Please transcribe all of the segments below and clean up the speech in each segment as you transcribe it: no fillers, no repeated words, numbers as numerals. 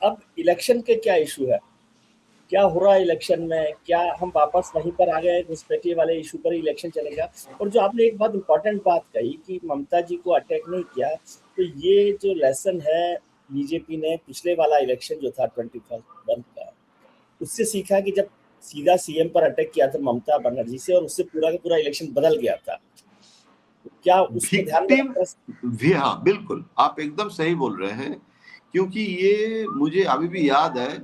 अब इलेक्शन के क्या इशू है, क्या हो रहा है इलेक्शन में, क्या हम वापस वहीं पर आ गए, घुसपैठिए वाले इशू पर इलेक्शन चलेगा। और जो आपने एक बहुत इंपॉर्टेंट बात कही कि ममता जी को अटैक नहीं किया, तो ये जो लेसन है बीजेपी ने पिछले वाला इलेक्शन जो था 21 का, उससे सीखा कि जब सीधा सीएम पर अटैक किया था ममता बनर्जी से, और उससे पूरा का पूरा इलेक्शन बदल गया था। क्या उसको ध्यान में विक्टिम रखकर? भी, हाँ बिल्कुल आप एकदम सही बोल रहे हैं, क्योंकि ये मुझे अभी भी याद है,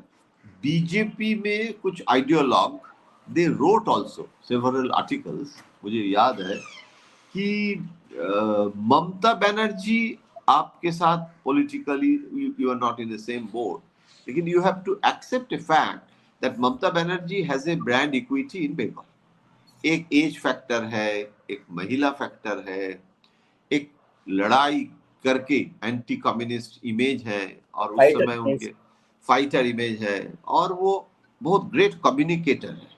बीजेपी में कुछ ideologue they wrote also several articles, मुझे याद है कि ममता बनर्जी आपके साथ politically you are not in the same boat, लेकिन you have to accept a fact that Mamata Banerjee has a brand equity in Bengal. एक एज फैक्टर है, एक महिला फैक्टर है, एक लड़ाई करके एंटी कम्युनिस्ट इमेज है, और उस समय उनके फाइटर इमेज है, और वो बहुत ग्रेट कम्युनिकेटर है।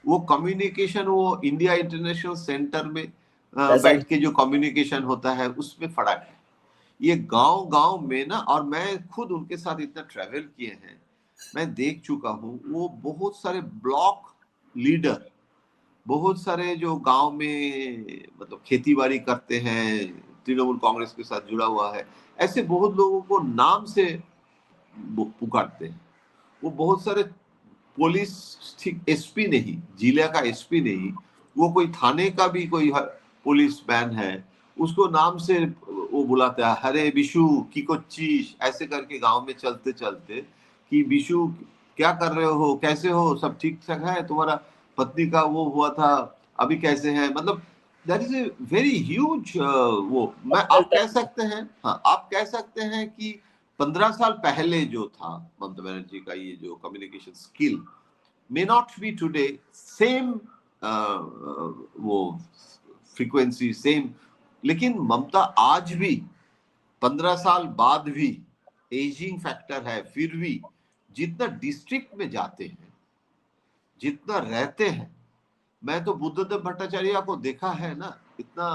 वो कम्युनिकेशन वो इंडिया इंटरनेशनल सेंटर में बैठ के जो कम्युनिकेशन होता है उसमें फर्क है। ये गांव गांव में ना, और मैं खुद उनके साथ इतना ट्रैवल किए हैं, मैं देख चुका हूँ, वो बहुत सारे ब्लॉक लीडर, बहुत सारे जो गांव में मतलब खेती बाड़ी करते हैं, तृणमूल कांग्रेस के साथ जुड़ा हुआ है, ऐसे बहुत लोगों को नाम से पुकारते हैं। वो बहुत सारे पुलिस, ठीक एसपी नहीं, जिले का एसपी नहीं, वो कोई थाने का भी कोई पुलिस मैन है, उसको नाम से वो बुलाता है, हरे बिशु की कोच्चीस, ऐसे करके गांव में चलते चलते कि बिशु क्या कर रहे हो, कैसे हो, सब ठीक ठाक है, तुम्हारा पत्नी का वो हुआ था, अभी कैसे है, मतलब that is a very huge वो मैं आप कह सकते हैं, हाँ आप कह सकते हैं कि 15 साल पहले जो था ममता बनर्जी का ये जो communication skill may not be today same वो फ्रीक्वेंसी सेम, लेकिन ममता आज भी 15 साल बाद भी एजिंग फैक्टर है, फिर भी जितना डिस्ट्रिक्ट में जाते हैं, जितना रहते हैं, मैं तो बुद्धदेव भट्टाचार्य को देखा है ना, इतना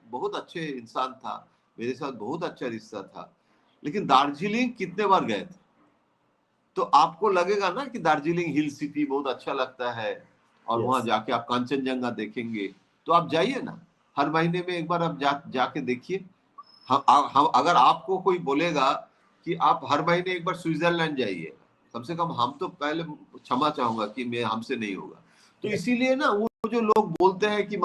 बहुत अच्छे इंसान था, मेरे साथ बहुत अच्छा रिश्ता था, लेकिन दार्जिलिंग कितने बार गए थे, तो आपको लगेगा ना कि दार्जिलिंग हिल सिटी बहुत अच्छा लगता है, और वहां जाके आप कांचनजंगा देखेंगे, तो आप जाइए ना, हर महीने में एक बार आप जाके देखिए। हम अगर आपको कोई बोलेगा कि आप हर महीने एक बार स्विट्जरलैंड जाइए, कम से कम हम तो पहले क्षमा चाहूंगा कि मैं हमसे नहीं होगा। तो इसीलिए ना वो जो लोग बोलते हैं कि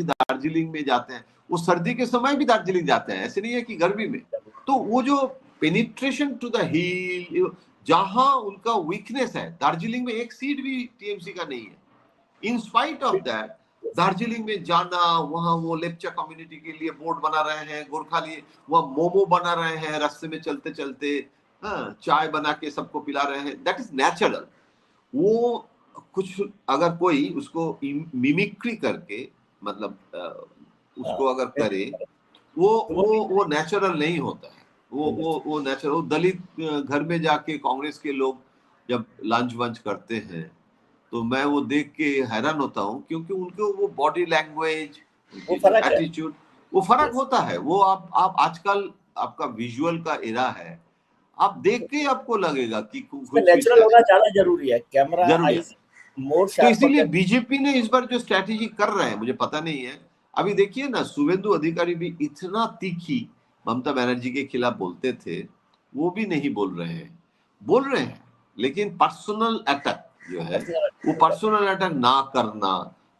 दार्जिलिंग में जाते हैं, वो सर्दी के समय भी दार्जिलिंग जाते हैं, ऐसे नहीं है कि गर्मी में। तो वो जो पेनिट्रेशन टू द हिल, जहां उनका वीकनेस है, दार्जिलिंग में एक सीट भी टीएमसी का नहीं है। In spite of that Darjeeling में जाना, वहां वो लेप्चा कम्युनिटी के लिए बोर्ड बना रहे हैं, गोरखा लिए वहां मोमो बना रहे हैं, रास्ते में चलते चलते चाय बना के सबको पिला रहे हैं, दैट इज नेचुरल। वो कुछ अगर कोई उसको मिमिक्री करके मतलब उसको अगर करे, वो नेचुरल नहीं होता है। वो नेचुरल, दलित घर में जाके कांग्रेस के लोग जब लंच वंच करते हैं, तो मैं वो देख के हैरान होता हूँ, क्योंकि उनको वो बॉडी लैंग्वेज, उनकी जो एटीट्यूड, वो फर्क होता है। वो आप आजकल आपका विजुअल का एरा है, आप देख के आपको लगेगा कि नेचुरल होना ज्यादा जरूरी है, कैमरा आईज मोर तो शार्प। इसीलिए बीजेपी ने इस बार जो स्ट्रैटेजी कर रहे हैं, मुझे पता नहीं है, अभी देखिए ना, शुभेंदु अधिकारी भी इतना तीखी ममता बनर्जी के खिलाफ बोलते थे, वो भी नहीं बोल रहे हैं, लेकिन पर्सनल अटैक जो है, वो पर्सनल अटैक ना करना।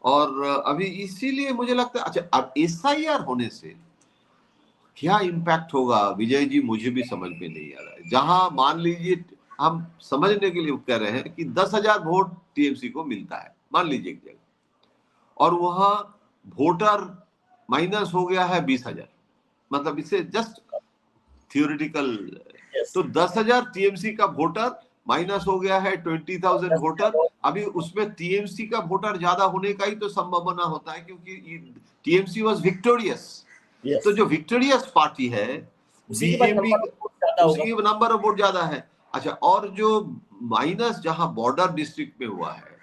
और अभी इसीलिए मुझे लगता है, अच्छा अब एसआईआर होने से क्या इम्पैक्ट होगा विजय जी, मुझे भी समझ में नहीं आ रहा है। जहां मान लीजिए, हम समझने के लिए कह रहे हैं कि 10,000 वोट टीएमसी को मिलता है, मान लीजिए एक जगह, और वहां वोटर माइनस हो गया है 20,000, मतलब इससे जस्ट थियोरिटिकल, तो 10,000 टीएमसी का वोटर माइनस हो गया है 20,000 वोटर। अभी उसमें टीएमसी का वोटर ज्यादा होने का ही तो संभावना होता है, क्योंकि टीएमसी वाज विक्टोरियस। तो जो विक्टोरियस पार्टी है बीजेपी, उसकी नंबर ऑफ वोट ज्यादा है। अच्छा, और जो माइनस जहां बॉर्डर डिस्ट्रिक्ट में हुआ है,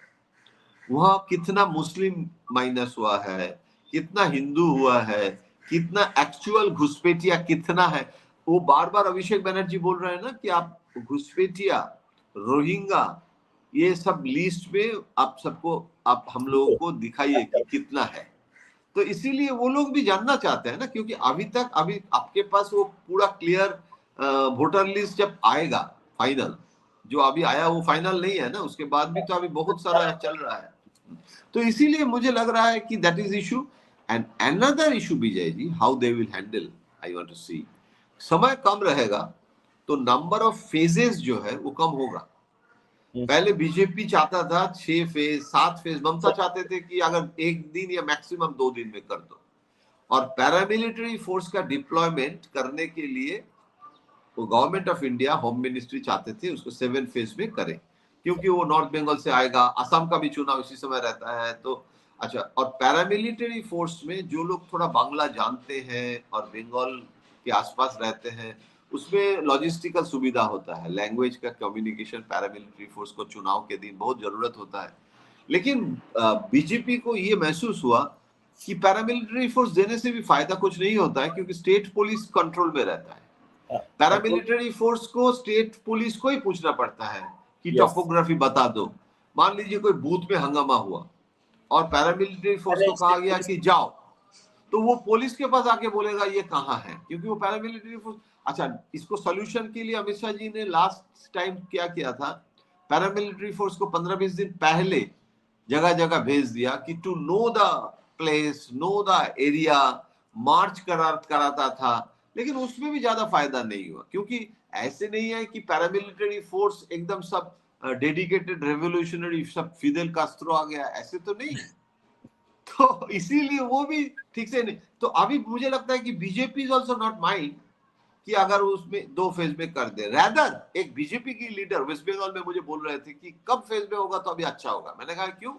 वहां कितना मुस्लिम माइनस हुआ है, कितना हिंदू हुआ है, कितना एक्चुअल घुसपैठिया कितना है, वो बार बार अभिषेक बनर्जी बोल रहे हैं ना कि आप घुसपैठिया, रोहिंगा, ये सब लिस्ट में आप सबको, आप हम लोगों को दिखाइए कि कितना है। तो इसीलिए वो लोग भी जानना चाहते हैं ना, क्योंकि अभी आपके पास वो पूरा क्लियर वोटर लिस्ट जब आएगा फाइनल, जो अभी आया वो फाइनल नहीं है ना, उसके बाद भी तो अभी बहुत सारा चल रहा है। तो इसीलिए मुझे लग रहा है कि that is issue. And another issue Vijay ji, how they will handle, I want to see. समय कम रहेगा तो नंबर ऑफ फेजेस जो है वो कम होगा। पहले बीजेपी चाहता था 6 फेज 7 फेज, ममता चाहते थे कि अगर 1 दिन या मैक्सिमम 2 दिन में कर दो। और पैरामिलिट्री फोर्स का डिप्लॉयमेंट करने के लिए वो government of India, home ministry चाहते थे उसको 7 फेज में करें, क्योंकि वो नॉर्थ बंगाल से आएगा, असम का भी चुनाव इसी समय रहता है। तो अच्छा, और पैरामिलिट्री फोर्स में जो लोग थोड़ा बांग्ला जानते हैं और बंगाल के आसपास रहते हैं, उसमें लॉजिस्टिकल सुविधा होता है, लैंग्वेज का कम्युनिकेशन पैरामिलिट्री फोर्स को चुनाव के दिन बहुत जरूरत होता है। लेकिन बीजेपी को ये महसूस हुआ कि पैरामिलिट्री फोर्स देने से भी फायदा कुछ नहीं होता है, क्योंकि स्टेट पुलिस कंट्रोल में रहता है। पैरामिलिट्री फोर्स को स्टेट पुलिस को ही पूछना पड़ता है कि टोपोग्राफी बता दो। मान लीजिए कोई बूथ में हंगामा हुआ और पैरामिलिट्री फोर्स को कहा गया कि जाओ, तो वो पुलिस के पास आके बोलेगा ये कहाँ है, क्योंकि वो पैरामिलिट्री फोर्स। अच्छा, इसको सोल्यूशन के लिए अमित शाह जी ने लास्ट टाइम क्या किया था, पैरामिलिट्री फोर्स को 15-20 दिन पहले जगह जगह भेज दिया कि to know the place, know the area, march कराता था। लेकिन उसमें भी ज्यादा फायदा नहीं हुआ, क्योंकि ऐसे नहीं है कि पैरामिलिट्री फोर्स एकदम सब डेडिकेटेड रेवोल्यूशनरी, सब फिदेल कास्ट्रो आ गया, ऐसे तो नहीं। तो इसीलिए वो भी ठीक से नहीं। तो अभी मुझे लगता है कि BJP is also not mind कि अगर उसमें 2 फेज में कर दे। रैदर एक बीजेपी की लीडर वेस्ट बंगाल में मुझे बोल रहे थे कि कब फेज में होगा तो अभी अच्छा होगा। मैंने कहा क्यों?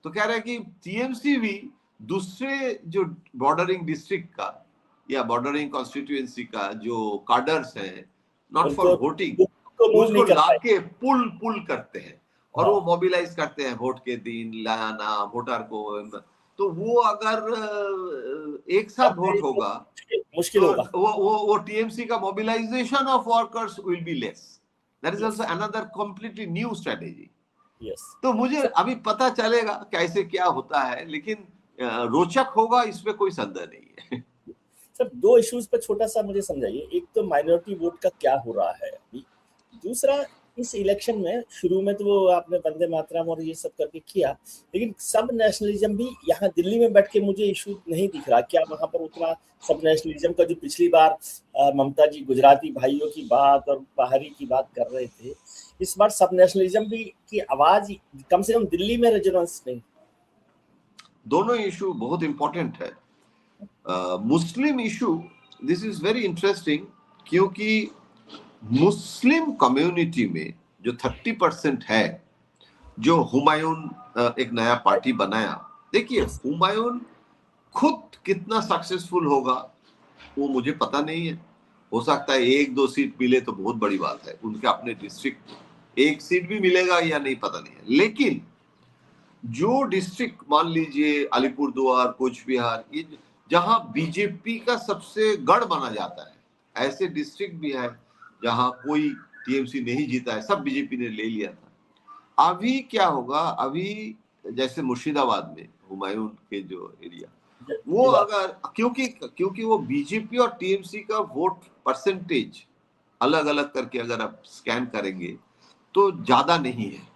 तो कह रहे हैं कि टीएमसी भी दूसरे जो बॉर्डरिंग डिस्ट्रिक्ट का या बॉर्डरिंग कॉन्स्टिट्यूएंसी का जो कार्डर्स हैं, नॉट फॉर वोटिंग, उसको लाके पुल करते हैं और वो मोबिलाइज करते हैं वोट के दिन, लाना वोटर को। तो वो अगर एक साथ वोट होगा मुश्किल तो होगा। वो टीएमसी का mobilisation of workers will be less. That is also another completely new strategy. तो मुझे अभी पता चलेगा कैसे क्या होता है, लेकिन रोचक होगा, इसमें कोई संदेह नहीं है। सर, 2 इश्यूज पर छोटा सा मुझे समझाइए। एक तो माइनॉरिटी वोट का क्या हो रहा है अभी, दूसरा इस इलेक्शन में शुरू में तो वो आपने वंदे मातरम और ये सब करके किया, लेकिन सब नेशनलिज्म भी यहाँ दिल्ली में बैठ के मुझे इशू नहीं दिख रहा। क्या वहां पर उतना सब नेशनलिज्म का, जो पिछली बार ममता जी गुजराती भाइयों की बात और बाहरी की बात कर रहे थे, इस बार सब नेशनलिज्म भी की आवाज कम से कम दिल्ली में रेजोनेंस नहीं। दोनों इशू बहुत इंपॉर्टेंट है। Muslim issue, this is very interesting, क्योंकि मुस्लिम कम्युनिटी में जो 30% है, जो हुमायूं एक नया पार्टी बनाया, देखिए हुमायूं खुद कितना सक्सेसफुल होगा वो मुझे पता नहीं है। हो सकता है 1-2 सीट मिले तो बहुत बड़ी बात है, उनके अपने डिस्ट्रिक्ट 1 सीट भी मिलेगा या नहीं पता नहीं है। लेकिन जो डिस्ट्रिक्ट मान लीजिए अलीपुरद्वार, कूच बिहार, ये जहां बीजेपी का सबसे गढ़ माना जाता है, ऐसे डिस्ट्रिक्ट भी है जहां कोई टीएमसी नहीं जीता है, सब बीजेपी ने ले लिया था। अभी क्या होगा, अभी जैसे मुर्शिदाबाद में हुमायूं के जो एरिया, वो अगर क्योंकि वो बीजेपी और टीएमसी का वोट परसेंटेज अलग अलग करके अगर आप स्कैन करेंगे तो ज्यादा नहीं है,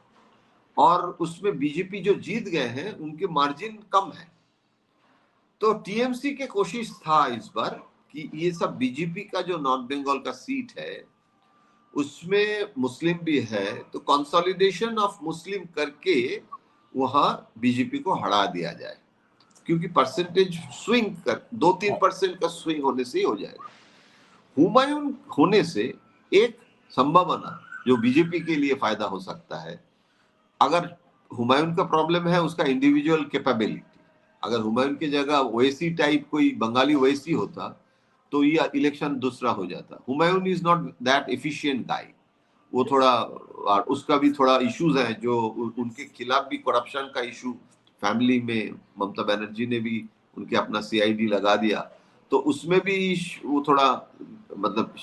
और उसमें बीजेपी जो जीत गए हैं उनके मार्जिन कम है। तो टीएमसी के कोशिश था इस बार कि ये सब बीजेपी का जो नॉर्थ बंगाल का सीट है उसमें मुस्लिम भी है, तो कंसोलिडेशन ऑफ मुस्लिम करके वहां बीजेपी को हरा दिया जाए, क्योंकि परसेंटेज स्विंग कर 2-3% का स्विंग होने से ही हो जाएगा। हुमायूं होने से एक संभावना जो बीजेपी के लिए फायदा हो सकता है, अगर हुमायूं का प्रॉब्लम है उसका इंडिविजुअल कैपेबिलिटी, अगर हुमायूं की जगह ओवैसी टाइप कोई बंगाली ओवैसी होता तो ये इलेक्शन दूसरा हो जाता। Humayun is not that efficient guy, वो थोड़ा, उसका भी थोड़ा इश्यूज है, जो उनके खिलाफ भी करप्शन का इशू फैमिली में, ममता बनर्जी ने भी उनके अपना सीआईडी लगा दिया। तो उसमें भी वो थोड़ा मतलब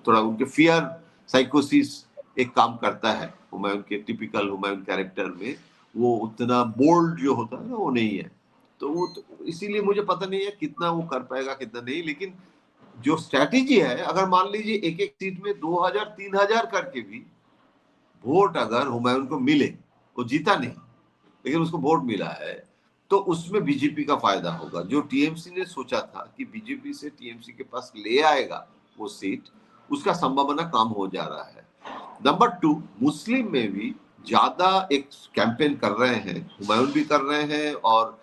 थोड़ा उनके फियर साइकोसिस एक काम करता है। हुमायूं के टिपिकल हुमायूं कैरेक्टर में वो उतना बोल्ड जो होता है ना वो नहीं है। तो वो इसीलिए मुझे पता नहीं है कितना वो कर पाएगा कितना नहीं, लेकिन जो स्ट्रैटेजी है, अगर मान लीजिए एक एक सीट में 2000-3000 करके भी वोट अगर हुमायूं को मिले, वो जीता नहीं लेकिन उसको वोट मिला है, तो उसमें बीजेपी का फायदा होगा। जो टीएमसी ने सोचा था कि बीजेपी से टीएमसी के पास ले आएगा वो सीट, उसका संभावना कम हो जा रहा है। नंबर 2, मुस्लिम में भी ज्यादा एक कैंपेन कर रहे हैं, हुमायूं भी कर रहे हैं और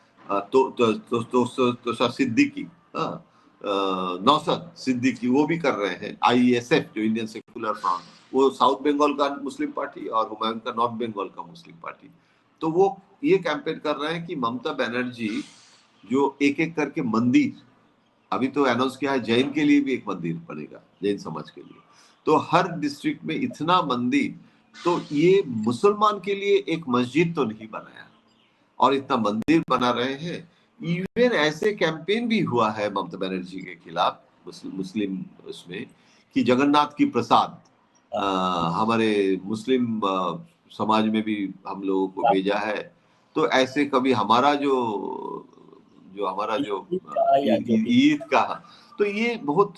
सिद्दीकी, नौसद सिद्दीकी वो भी कर रहे हैं। आईएसएफ जो इंडियन सेक्युलर फ्रंट, वो साउथ बंगाल का मुस्लिम पार्टी और हुमायूं का नॉर्थ बंगाल का मुस्लिम पार्टी, तो वो ये कैंपेन कर रहे हैं कि ममता बनर्जी जो एक एक करके मंदिर, अभी तो अनाउंस किया है जैन के लिए भी एक मंदिर बनेगा, जैन समाज के लिए, तो हर डिस्ट्रिक्ट में इतना मंदिर, तो ये मुसलमान के लिए एक मस्जिद तो नहीं बनाया और इतना मंदिर बना रहे हैं। इवन ऐसे कैंपेन भी हुआ है ममता बनर्जी के खिलाफ मुस्लिम उसमें कि जगन्नाथ की प्रसाद हमारे मुस्लिम समाज में भी हम लोगों को भेजा है। तो ऐसे कभी हमारा जो हमारा जो ईद का, तो ये बहुत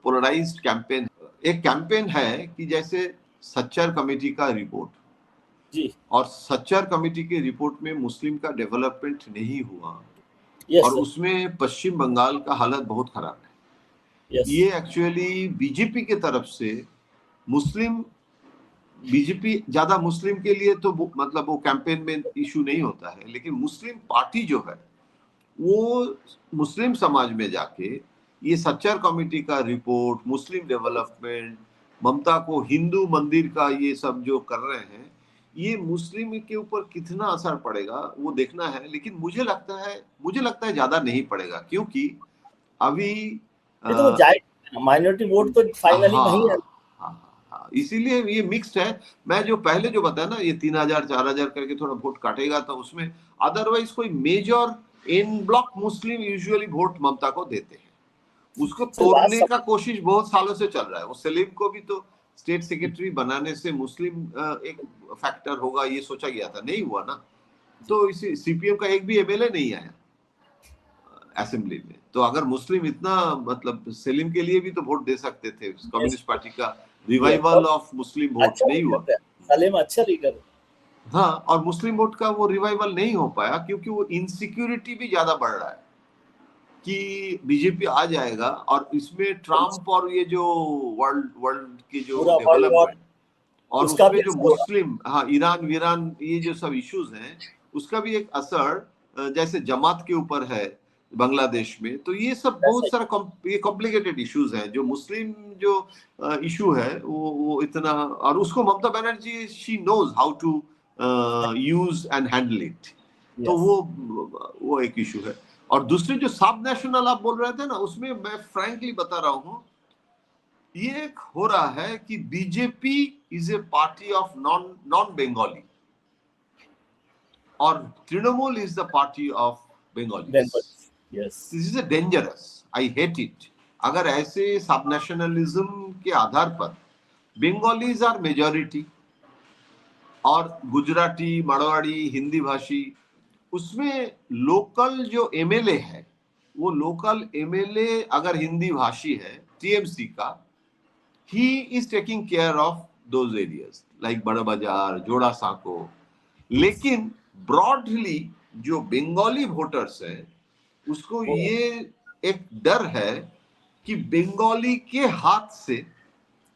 पोलराइज्ड कैंपेन। एक कैंपेन है कि जैसे सच्चर कमेटी का रिपोर्ट जी, और सच्चर कमेटी के रिपोर्ट में मुस्लिम का डेवलपमेंट नहीं हुआ, और उसमें पश्चिम बंगाल का हालत बहुत खराब है। ये एक्चुअली बीजेपी के तरफ से बीजेपी ज्यादा मुस्लिम के लिए तो मतलब वो कैंपेन में इशू नहीं होता है, लेकिन मुस्लिम पार्टी जो है वो मुस्लिम समाज में जाके ये सच्चर कमेटी का रिपोर्ट, मुस्लिम डेवलपमेंट, ममता को हिंदू मंदिर का ये सब जो कर रहे हैं, ये मुस्लिम के ऊपर कितना असर पड़ेगा वो देखना है। लेकिन मुझे लगता है ज्यादा नहीं पड़ेगा, क्योंकि अभी माइनॉरिटी वोट तो फाइनली वही है। इसीलिए ये मिक्स्ड है। मैं जो पहले जो बताया ना, ये 3000-4000 करके थोड़ा वोट काटेगा तो उसमें, अदरवाइज कोई measure in block Muslim usually vote ममता को देते हैं। उसको तोड़ने का कोशिश बहुत सालों से चल रहा है। वो सलीम को भी तो स्टेट सेक्रेटरी बनाने से मुस्लिम एक फैक्टर होगा ये सोचा गया था, नहीं हुआ ना। तो इसी सीपीएम का एक भी एमएलए नहीं आया असेंबली में। तो अगर मुस्लिम इतना, मतलब सलीम के लिए भी तो वोट दे सकते थे। कम्युनिस्ट पार्टी का रिवाइवल ऑफ मुस्लिम वोट नहीं हुआ। सलीम अच्छा लीडर। हाँ, और मुस्लिम वोट का वो रिवाइवल नहीं हो पाया क्योंकि वो इनसिक्योरिटी भी ज्यादा बढ़ रहा है कि बीजेपी आ जाएगा, और इसमें ट्रम्प और ये जो वर्ल्ड के जो डेवलपमेंट और उसमें जो मुस्लिम, हाँ, ईरान वीरान, ये जो सब इश्यूज हैं, उसका भी एक असर जैसे जमात के ऊपर है बांग्लादेश में। तो ये सब बहुत सारा ये कॉम्प्लिकेटेड इश्यूज हैं। जो मुस्लिम जो इशू है वो इतना, और उसको Mamata Banerjee she knows how to use and handle it. तो वो एक इशू है। और दूसरे जो सब नेशनल आप बोल रहे थे ना, उसमें मैं फ्रैंकली बता रहा हूं, ये एक हो रहा है कि BJP is a party of non Bengali और Trinamool is the party of Bengali. This is a dangerous, I hate it. अगर ऐसे सब नेशनलिज्म के आधार पर बंगालीज आर मेजॉरिटी और गुजराती, मारवाड़ी, हिंदी भाषी, उसमें लोकल जो एमएलए है, वो लोकल एमएलए अगर हिंदी भाषी है टीएमसी का, he is taking care of those areas like बड़ा बाजार, जोड़ा साको। लेकिन ब्रॉडली जो बंगाली वोटर्स है उसको ये एक डर है कि बंगाली के हाथ से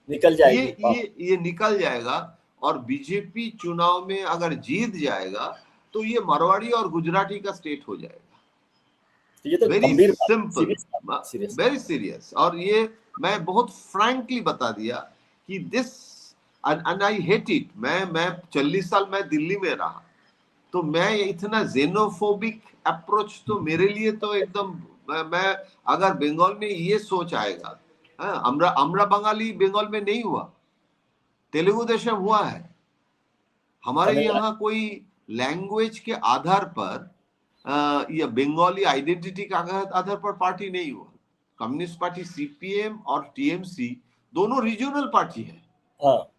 निकल जाएगी, ये निकल जाएगा, और बीजेपी चुनाव में अगर जीत जाएगा तो ये मारवाड़ी और गुजराती का स्टेट हो जाएगा। Very simple, very serious. और ये मैं बहुत फ्रैंकली बता दिया कि this, and I hate it. मैं 40 साल मैं दिल्ली में रहा, तो मैं इतना जेनोफोबिक अप्रोच तो मेरे लिए तो एकदम, मैं अगर बंगाल में ये सोच आएगा, अमरा बंगाली बंगाल में नहीं हुआ, तेलुगु देशम हुआ है। हमारे यहाँ कोई लैंग्वेज के आधार पर या बंगाली आइडेंटिटी के आधार पर पार्टी नहीं हुआ। कम्युनिस्ट पार्टी सीपीएम और टीएमसी दोनों रीजनल पार्टी है। हाँ,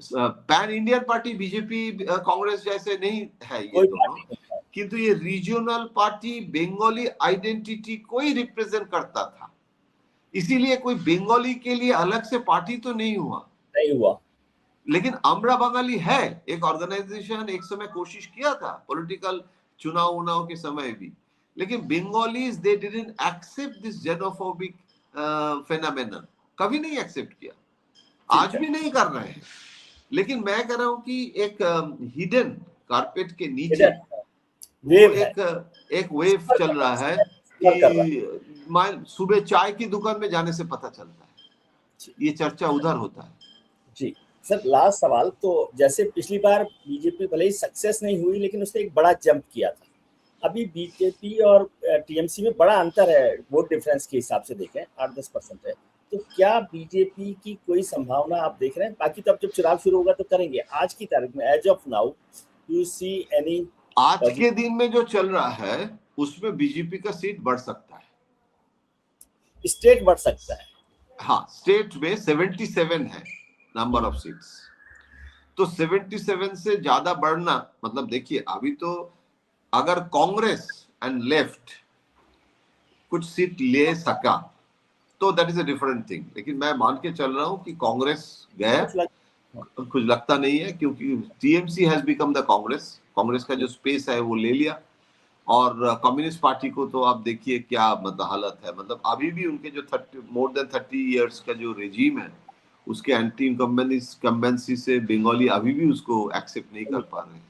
pan Indian party BJP Congress जैसे नहीं है ये कोई दोनों, पार्टी नहीं है। किंतु ये रीजनल पार्टी बंगाली आइडेंटिटी को ही रिप्रेजेंट करता था, इसीलिए कोई बंगाली के लिए अलग से पार्टी तो नहीं हुआ। नहीं हुआ। लेकिन अमरा बंगाली है एक ऑर्गेनाइजेशन, एक समय कोशिश किया था पॉलिटिकल चुनाव के समय भी, लेकिन Bengalis they didn't accept this xenophobic phenomenon, कभी नहीं एक्सेप्ट किया, आज भी नहीं कर रहे हैं। लेकिन मैं कह रहा हूं कि एक हिडन कारपेट के नीचे वेव है, एक वेव चल रहा है कर रहा है। कि सुबह चाय की दुकान में जाने से पता चलता है, ये चर्चा उधर होता है। जी सर, लास्ट सवाल, तो जैसे पिछली बार बीजेपी भले ही सक्सेस नहीं हुई, लेकिन उसने एक बड़ा जंप किया था। अभी बीजेपी और टीएमसी में बड़ा अंतर है, वोट डिफरेंस के हिसाब से देखें 8-10% है। तो क्या बीजेपी की कोई संभावना आप देख रहे हैं? बाकी तो अब जब चुनाव शुरू होगा तो करेंगे। आज की तारीख में as of now you see any? आज के दिन में जो चल रहा है उसमें बीजेपी का सीट बढ़ सकता है, स्टेट बढ़ सकता है। हाँ, स्टेट में 77 है नंबर ऑफ सीट्स, तो 77 से ज्यादा बढ़ना मतलब देखिए, अभी तो अगर कांग्रेस एंड लेफ्ट कुछ सीट ले सका तो that is a different thing, लेकिन मैं मान के चल रहा हूं कि कांग्रेस गया कुछ लगता नहीं है, क्योंकि TMC has become the Congress का जो स्पेस है वो ले लिया। और कम्युनिस्ट पार्टी को तो आप देखिए क्या मतलब हालत है, मतलब अभी भी उनके जो मोर देन 30 इयर्स का जो रेजीम है उसके एंटी इनकम्बेंसी से बंगाली अभी भी उसको एक्सेप्ट नहीं कर पा रहे हैं।